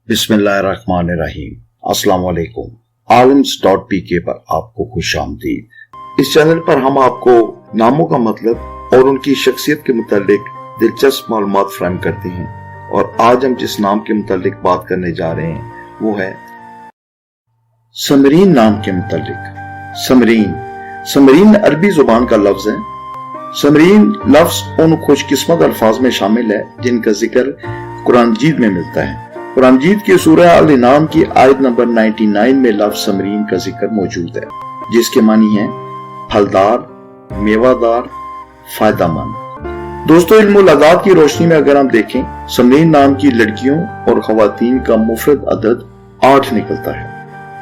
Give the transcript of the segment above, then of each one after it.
बिस्मिल्लाहिर्रहमानिर्रहीम। अस्सलाम वालेकुम। आलिम्स.pk पर आपको खुशामदीद। इस चैनल पर हम आपको नामों का मतलब और उनकी शख्सियत के मुतालिक दिलचस्प मालूमात फराहम करते हैं, और आज हम जिस नाम के मुतालिक बात करने जा रहे हैं वो है समरीन नाम के मुतालिक। समरीन अरबी जुबान का लफ्ज है। समरीन लफ्ज उन खुशकिस्मत अल्फाज में शामिल है जिनका जिक्र कुरान मजीद में मिलता है। कुरान मजीद की सूरह अल-इनाम की आयत नंबर 99 में लफ्ज समरीन का जिक्र मौजूद है, जिसके मानी है फलदार, मेवादार, फायदामंद। दोस्तों, इल्मुल अदाद की रोशनी में अगर हम देखें, समरीन नाम की लड़कियों और खवातीन का मुफरद अदद 8 निकलता है।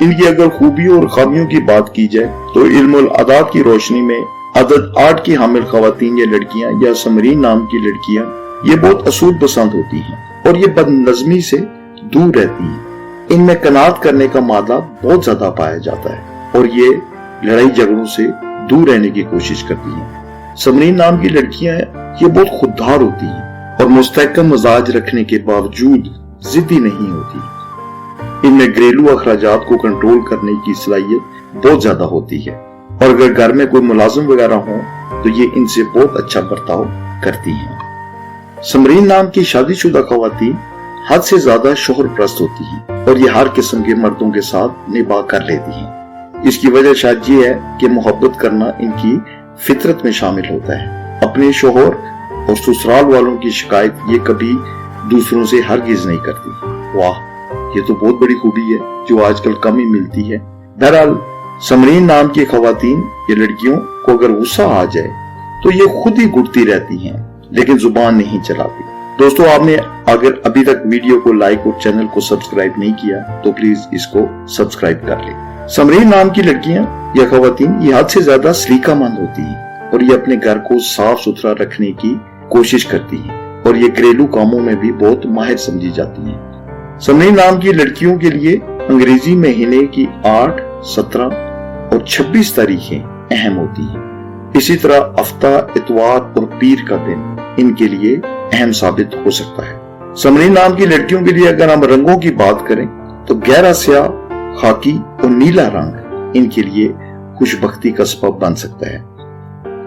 इनकी अगर खूबियों और खामियों की बात की जाए तो इल्मुल अदाद की रोशनी में अदद 8 की हामिल खवातीन या लड़कियां या समरीन नाम की लड़कियां ये बहुत असूल पसंद होती हैं और ये बदनज़मी से दूर रहती हैं। इनमें कनात करने का मादा बहुत ज्यादा पाया जाता है और ये लड़ाई झगड़ों से दूर रहने की कोशिश करती हैं। समरीन नाम की लड़कियां ये बहुत खुददार होती हैं और मुस्तहकम मिजाज रखने के बावजूद जिद्दी नहीं होती। इनमें घरेलू अखराजात को कंट्रोल करने की सलाहियत बहुत ज्यादा होती है, और अगर घर में कोई मुलाजिम वगैरह हो तो ये इनसे बहुत अच्छा बर्ताव करती हैं। समरीन नाम की शादीशुदा खवातीन हद से ज्यादा शोहर प्रस्त होती हैं और ये हर किस्म के मर्दों के साथ निभाह कर लेती हैं। इसकी वजह शायद ये है कि मोहब्बत करना इनकी फितरत में शामिल होता है। अपने शोहर और ससुराल वालों की शिकायत ये कभी दूसरों से हरगिज नहीं करती। वाह, ये तो बहुत बड़ी खूबी है जो आजकल कम ही मिलती है। बहरहाल, समरीन नाम की खवातीन या लड़कियों को अगर गुस्सा आ जाए तो ये खुद ही घुटती रहती हैं, लेकिन जुबान नहीं चलाती। दोस्तों, आपने अगर अभी तक वीडियो को लाइक और चैनल को सब्सक्राइब नहीं किया तो प्लीज इसको सब्सक्राइब कर लें। समरीन नाम की लड़कियां या खवातीन ये हद से ज्यादा सलीकामंद होती हैं और ये अपने घर को साफ सुथरा रखने की कोशिश करती हैं और ये घरेलू कामों में भी बहुत माहिर समझी जाती हैं। समरीन नाम की लड़कियों के लिए अंग्रेजी महीने की 8, 17 और 26 तारीखें अहम होती हैं। इसी तरह हफ्ता, इतवार और पीर का दिन इनके लिए अहम साबित हो सकता है। समरीन नाम की लड़कियों के लिए अगर हम रंगों की बात करें तो गहरा स्याह, खाकी और नीला रंग इनके लिए खुशबख्ती का सबब बन सकता है।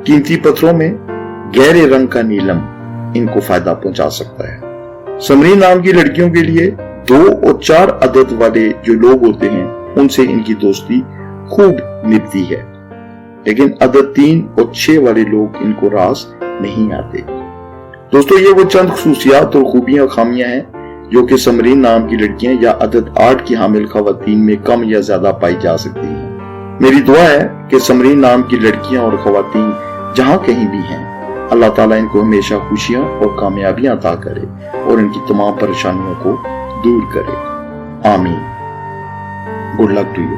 कीमती पत्थरों में गहरे रंग का नीलम इनको फायदा पहुंचा सकता है। समरीन नाम की लड़कियों के लिए 2 और 4 अदद वाले जो लोग होते हैं उनसे इनकी दोस्ती खूब निभती है, लेकिन अदद 3 और 6 वाले लोग इनको रास नहीं आते। दोस्तों, ये वो चंद खुसूसियात और खूबियां खामियां हैं जो कि समरीन नाम की लड़कियां या अदद 8 की हामिल खवातीन में कम या ज्यादा पाई जा सकती हैं। मेरी दुआ है कि समरीन नाम की लड़कियां और खवातीन जहां कहीं भी हैं, अल्लाह ताला इनको हमेशा खुशियां और कामयाबियां अता करे और इनकी तमाम परेशानियों को दूर करे। आमीन। Good luck to you.